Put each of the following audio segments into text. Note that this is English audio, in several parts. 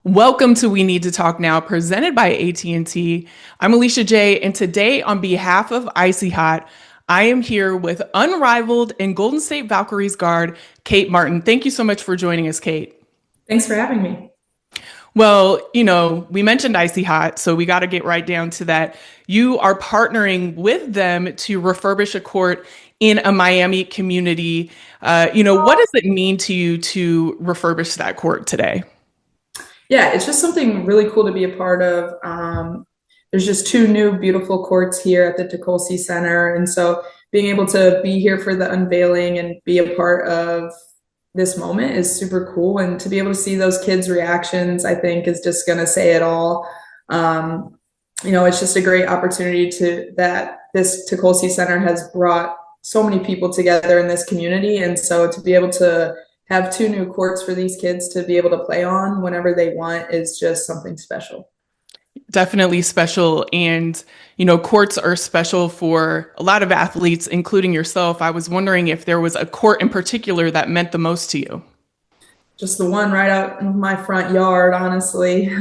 Welcome to We Need to Talk Now, presented by AT&T. I'm Alicia Jay, and today, on behalf of Icy Hot, I am here with Unrivaled and Golden State Valkyries guard, Kate Martin. Thank you so much for joining us, Kate. Thanks for having me. Well, we mentioned Icy Hot, so we got to get right down to that. You are partnering with them to refurbish a court in a Miami community. What does it mean to you to refurbish that court today? Yeah, it's just something really cool to be a part of. There's just two new beautiful courts here at the Tecolosi Center. And so being able to be here for the unveiling and be a part of this moment is super cool. And to be able to see those kids' reactions, I think is just going to say it all. It's just a great opportunity that this Tecolosi Center has brought so many people together in this community. And so to be able to have two new courts for these kids to be able to play on whenever they want is just something special. Definitely special. And, courts are special for a lot of athletes, including yourself. I was wondering if there was a court in particular that meant the most to you. Just the one right out in my front yard, honestly.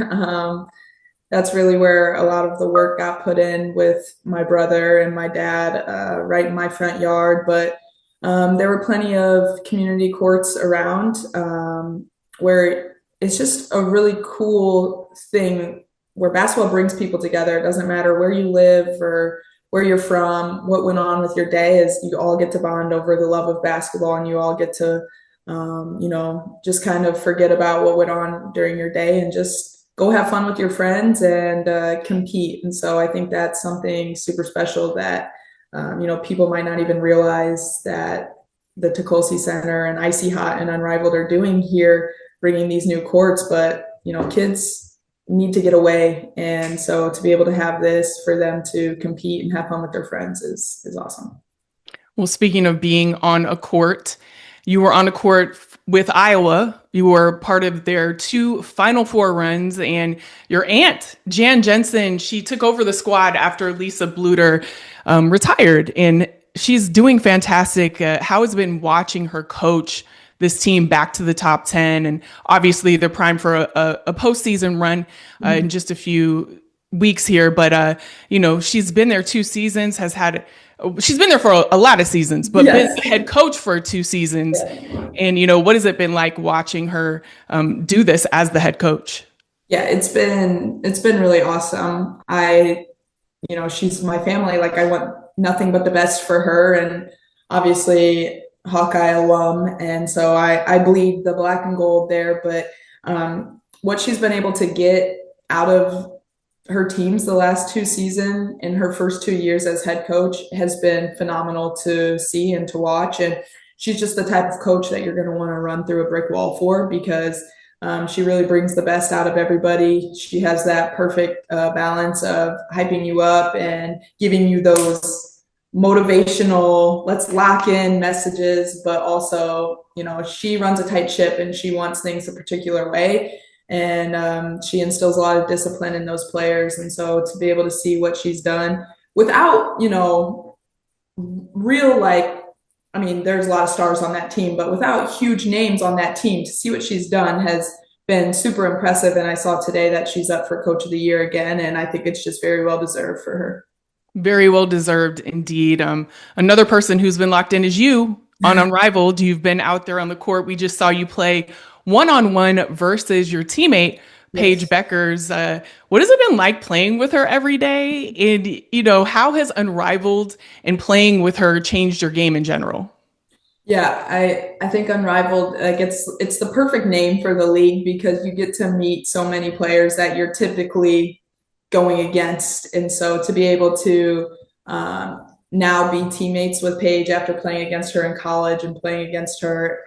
That's really where a lot of the work got put in with my brother and my dad, right in my front yard. But there were plenty of community courts around where it's just a really cool thing where basketball brings people together. It doesn't matter where you live or where you're from, what went on with your day is you all get to bond over the love of basketball and you all get to, just kind of forget about what went on during your day and just go have fun with your friends and compete. And so I think that's something super special that people might not even realize that the Tecolosi Center and Icy Hot and Unrivaled are doing here, bringing these new courts. But, kids need to get away. And so to be able to have this for them to compete and have fun with their friends is awesome. Well, speaking of being on a court, you were on a court with Iowa. You were part of their two Final Four runs, and your aunt, Jan Jensen, she took over the squad after Lisa Bluter retired, and she's doing fantastic. How has it been watching her coach this team back to the top 10? And obviously they're primed for a postseason run in just a few weeks here. But, she's been there 2 seasons, she's been there for a lot of seasons, but Yes. been the head coach for 2 seasons. Yeah. And, what has it been like watching her do this as the head coach? Yeah, it's been really awesome. She's my family. Like I want nothing but the best for her, and obviously Hawkeye alum. And so I bleed the black and gold there, but what she's been able to get out of her teams the last 2 seasons in her first 2 years as head coach has been phenomenal to see and to watch. And she's just the type of coach that you're going to want to run through a brick wall for because she really brings the best out of everybody. She has that perfect balance of hyping you up and giving you those motivational, let's lock in messages, but also, she runs a tight ship and she wants things a particular way. And she instills a lot of discipline in those players. And so to be able to see what she's done without, real there's a lot of stars on that team, but without huge names on that team, to see what she's done has been super impressive. And I saw today that she's up for Coach of the Year again. And I think it's just very well deserved for her. Very well deserved indeed. Another person who's been locked in is you on Unrivaled. You've been out there on the court. We just saw you play one-on-one versus your teammate, Paige Bueckers. What has it been like playing with her every day? And, how has Unrivaled and playing with her changed your game in general? Yeah, I think Unrivaled, like it's the perfect name for the league because you get to meet so many players that you're typically going against. And so to be able to now be teammates with Paige after playing against her in college and playing against her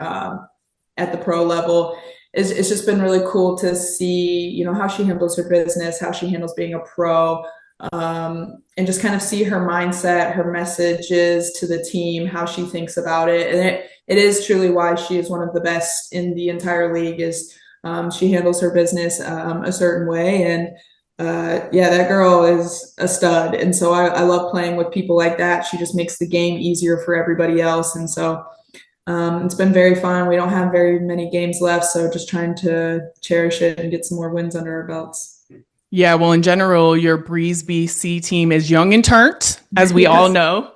at the pro level it's just been really cool to see, how she handles her business, how she handles being a pro, and just kind of see her mindset, her messages to the team, how she thinks about it. And it is truly why she is one of the best in the entire league is she handles her business a certain way. And that girl is a stud. And so I love playing with people like that. She just makes the game easier for everybody else. And so It's been very fun. We don't have very many games left, so just trying to cherish it and get some more wins under our belts. Yeah, well, in general, your Breeze BC team is young and turnt, as we all Yes. know.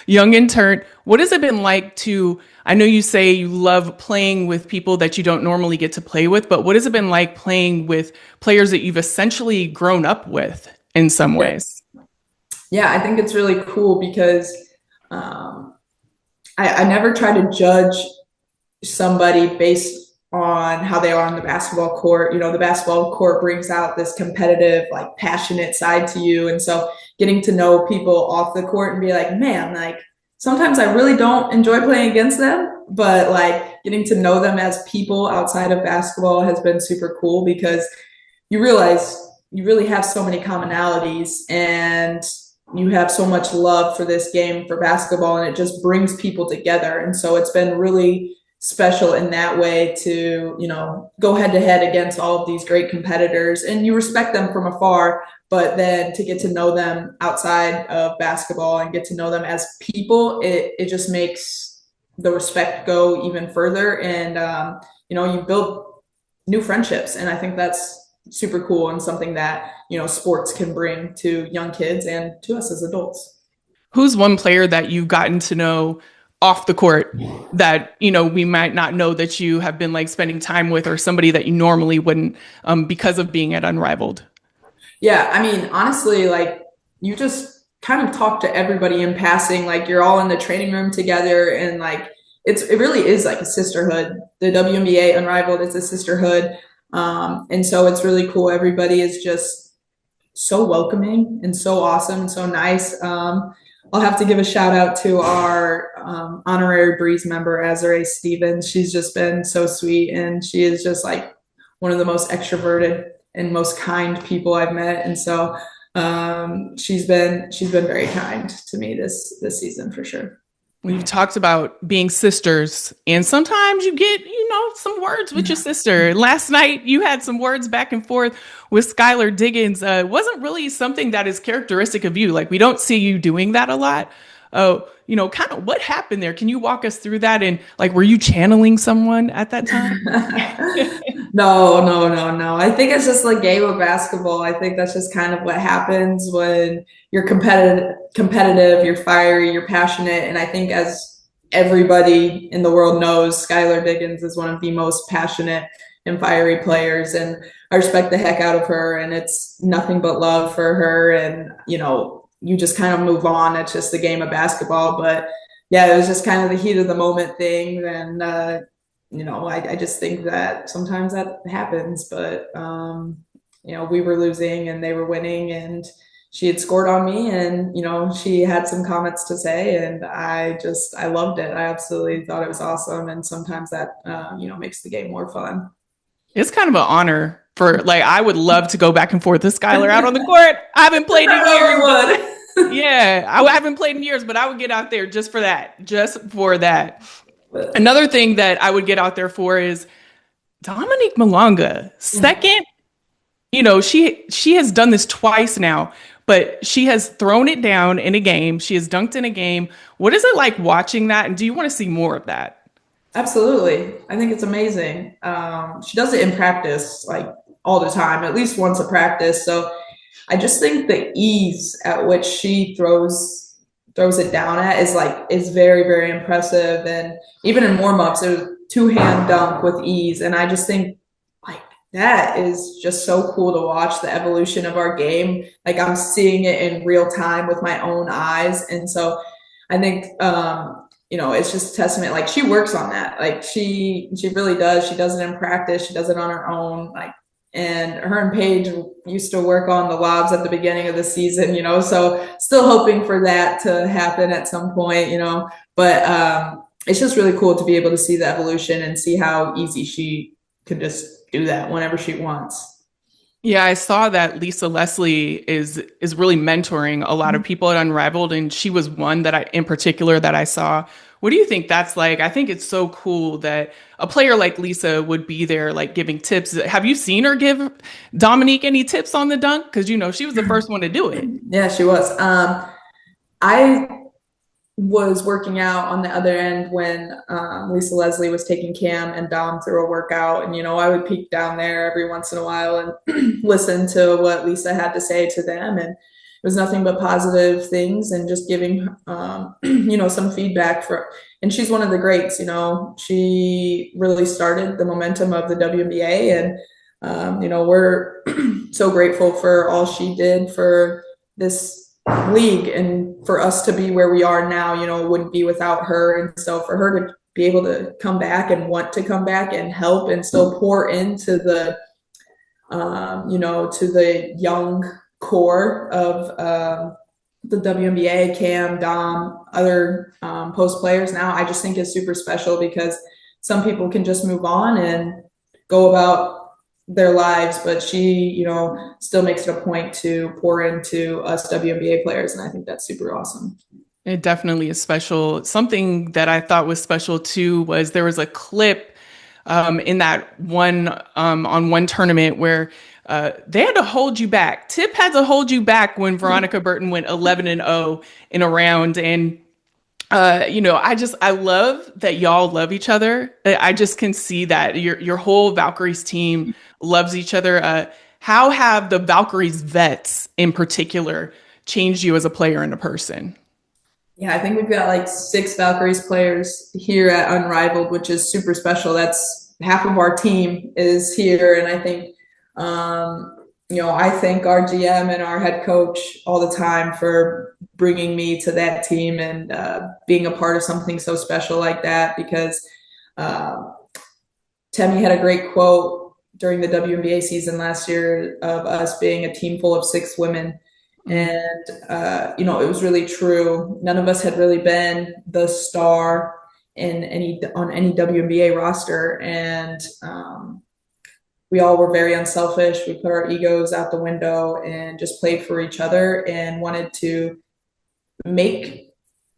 Young and turnt. What has it been like to? I know you say you love playing with people that you don't normally get to play with, but what has it been like playing with players that you've essentially grown up with in some Yeah. ways? Yeah, I think it's really cool because um, I never try to judge somebody based on how they are on the basketball court. You know, the basketball court brings out this competitive, like passionate side to you. And so getting to know people off the court and be like, man, like sometimes I really don't enjoy playing against them, but like getting to know them as people outside of basketball has been super cool because you realize you really have so many commonalities and you have so much love for this game for basketball and it just brings people together. And so it's been really special in that way to, you know, go head to head against all of these great competitors and you respect them from afar, but then to get to know them outside of basketball and get to know them as people, it just makes the respect go even further. And, you know, you build new friendships. And I think that's super cool and something that, you know, sports can bring to young kids and to us as adults. Who's one player that you've gotten to know off the court that, you know, we might not know that you have been like spending time with, or somebody that you normally wouldn't, because of being at Unrivaled? Yeah, I mean, honestly, like you just kind of talk to everybody in passing, like you're all in the training room together and like it really is like a sisterhood. The WNBA Unrivaled is a sisterhood. And so it's really cool. Everybody is just so welcoming and so awesome and so nice. I'll have to give a shout out to our honorary Breeze member, Azare Stevens. She's just been so sweet and she is just like one of the most extroverted and most kind people I've met. And so she's been very kind to me this season for sure. We've talked about being sisters, and sometimes you get, you know, some words with your sister. Last night, you had some words back and forth with Skylar Diggins. It wasn't really something that is characteristic of you. Like, we don't see you doing that a lot. You know, kind of what happened there? Can you walk us through that? And like, were you channeling someone at that time? No, no, no, no. I think it's just like game of basketball. I think that's just kind of what happens when you're competitive, you're fiery, you're passionate. And I think as everybody in the world knows, Skylar Diggins is one of the most passionate and fiery players. And I respect the heck out of her. And it's nothing but love for her. And, you know, you just kind of move on. It's just the game of basketball. But yeah, it was just kind of the heat of the moment thing. And, you know, I just think that sometimes that happens, but you know, we were losing and they were winning and she had scored on me and, you know, she had some comments to say and I loved it. I absolutely thought it was awesome. And sometimes that, you know, makes the game more fun. It's kind of an honor for, like, I would love to go back and forth with Skylar out on the court. I haven't played in years, but yeah, I haven't played in years, but I would get out there just for that, just for that. Another thing that I would get out there for is Dominique Malonga. Second, you know, she has done this twice now, but she has thrown it down in a game. She has dunked in a game. What is it like watching that? And do you want to see more of that? Absolutely. I think it's amazing. She does it in practice, like all the time, at least once a practice. So I just think the ease at which she throws it down at is very, very impressive. And even in warm-ups, it was two-hand dunk with ease. And I just think like that is just so cool to watch the evolution of our game. Like I'm seeing it in real time with my own eyes. And so I think you know, it's just a testament. Like she works on that. Like she really does. She does it in practice. She does it on her own. Like, and her and Paige used to work on the lobs at the beginning of the season, you know, so still hoping for that to happen at some point, you know, but it's just really cool to be able to see the evolution and see how easy she can just do that whenever she wants. Yeah, I saw that Lisa Leslie is really mentoring a lot of people at Unrivaled, and she was one that I in particular that I saw. What do you think that's like? I think it's so cool that a player like Lisa would be there, like giving tips. Have you seen her give Dominique any tips on the dunk? Because you know she was the first one to do it. Yeah, she was. I was working out on the other end when Lisa Leslie was taking Cam and Dom through a workout. And, I would peek down there every once in a while and listen to what Lisa had to say to them. And it was nothing but positive things and just giving, some feedback and she's one of the greats, she really started the momentum of the WNBA. And, we're so grateful for all she did for this league and for us to be where we are now. It wouldn't be without her. And so for her to be able to come back and want to come back and help and still pour into the to the young core of the WNBA, Cam, Dom, other post players now, I just think is super special because some people can just move on and go about their lives, but she, still makes it a point to pour into us WNBA players. And I think that's super awesome. It definitely is special. Something that I thought was special too was there was a clip in that one on one tournament where they had to hold you back. Tip had to hold you back when Veronica Burton went 11-0 in a round. And I love that y'all love each other. I just can see that your whole Valkyries team loves each other. How have the Valkyries vets in particular changed you as a player and a person? Yeah, I think we've got like 6 Valkyries players here at Unrivaled, which is super special. That's half of our team is here. And I think, I thank our GM and our head coach all the time for bringing me to that team and being a part of something so special like that, because Temi had a great quote during the WNBA season last year of us being a team full of 6 women. And, it was really true. None of us had really been the star on any WNBA roster. And we all were very unselfish. We put our egos out the window and just played for each other and wanted to make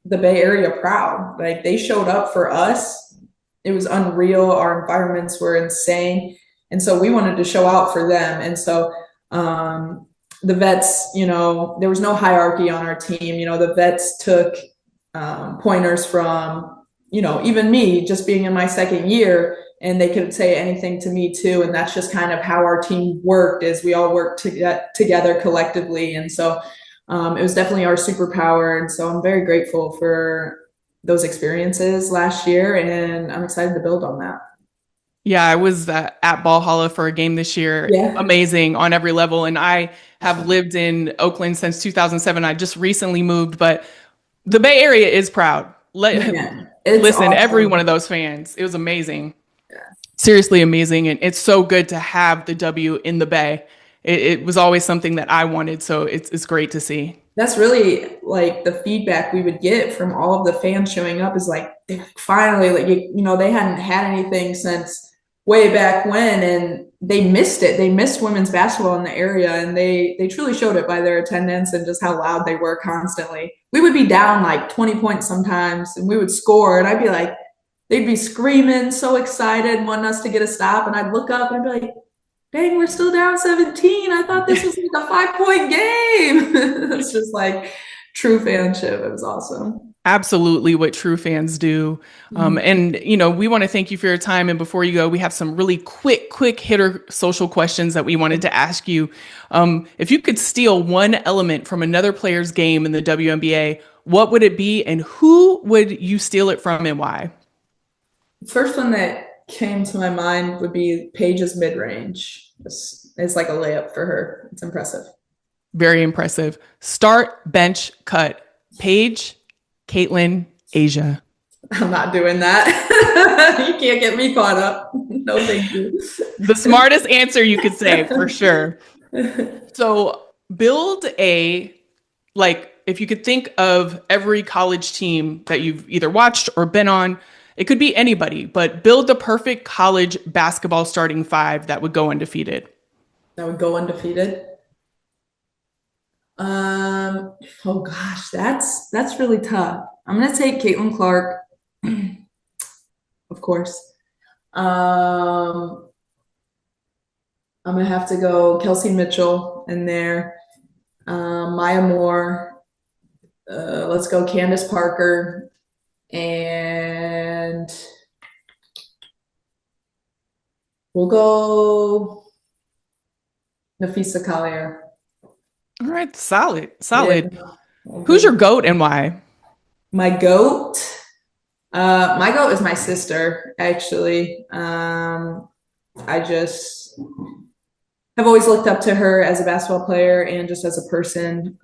the Bay Area proud. Like, they showed up for us. It was unreal. Our environments were insane. And so we wanted to show out for them. And so, the vets, there was no hierarchy on our team. The vets took pointers from, even me just being in my second year, and they could say anything to me too. And that's just kind of how our team worked, is we all worked together collectively. And so it was definitely our superpower. And so I'm very grateful for those experiences last year, and I'm excited to build on that. Yeah, I was at Ballhalla for a game this year. Yeah. Amazing on every level. And I have lived in Oakland since 2007. I just recently moved, but the Bay Area is proud. Man, it's Listen, every awesome. one of those fans, it was amazing. Seriously amazing. And it's so good to have the W in the Bay. It was always something that I wanted. So it's great to see. That's really like the feedback we would get from all of the fans showing up is like, finally, like, they hadn't had anything since way back when, and they missed it. They missed women's basketball in the area, and they truly showed it by their attendance and just how loud they were constantly. We would be down like 20 points sometimes, and we would score, and I'd be like, they'd be screaming, so excited, wanting us to get a stop, and I'd look up and I'd be like, dang, we're still down 17. I thought this was like a 5-point game. It's just like true fanship. It was awesome. Absolutely what true fans do. And, we want to thank you for your time. And before you go, we have some really quick hitter social questions that we wanted to ask you. If you could steal one element from another player's game in the WNBA, what would it be, and who would you steal it from and why? First one that came to my mind would be Paige's mid-range. It's like a layup for her. It's impressive. Very impressive. Start, bench, cut. Paige, Caitlin, Asia. I'm not doing that. You can't get me caught up. No, thank you. The smartest answer you could say, for sure. So build if you could think of every college team that you've either watched or been on, it could be anybody, but build the perfect college basketball starting 5 that would go undefeated. That would go undefeated. Oh gosh, that's really tough. I'm gonna take Caitlin Clark, of course. I'm gonna have to go Kelsey Mitchell in there. Maya Moore, let's go Candace Parker, and we'll go Nafisa Collier. All right, solid, Yeah. solid. Who's your GOAT and why? My goat. My goat is my sister, actually. I just have always looked up to her as a basketball player and just as a person.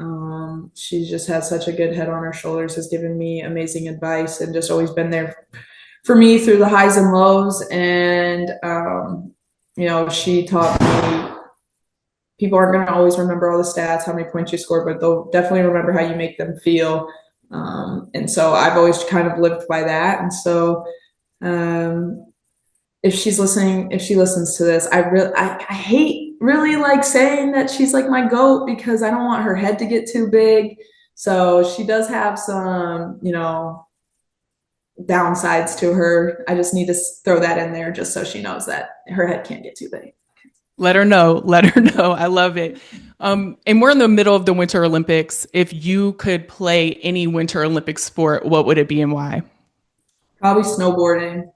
She just has such a good head on her shoulders, has given me amazing advice, and just always been there for me through the highs and lows. And, she taught me people aren't going to always remember all the stats, how many points you scored, but they'll definitely remember how you make them feel. And so I've always kind of lived by that. And so, if she listens to this, I hate really like saying that she's like my goat because I don't want her head to get too big. So she does have some, downsides to her. I just need to throw that in there just so she knows that her head can't get too big. Let her know. Let her know. I love it. And we're in the middle of the Winter Olympics. If you could play any Winter Olympic sport, what would it be and why? Probably snowboarding.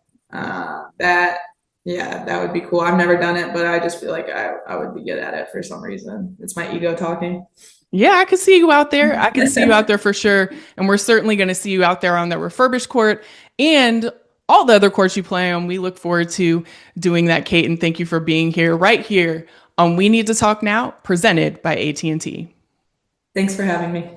That, yeah, that would be cool. I've never done it, but I just feel like I would be good at it for some reason. It's my ego talking. Yeah, I could see you out there. I can see you out there for sure. And we're certainly going to see you out there on the refurbished court and all the other courts you play on. We look forward to doing that, Kate. And thank you for being here right here on We Need to Talk Now, presented by AT&T. Thanks for having me.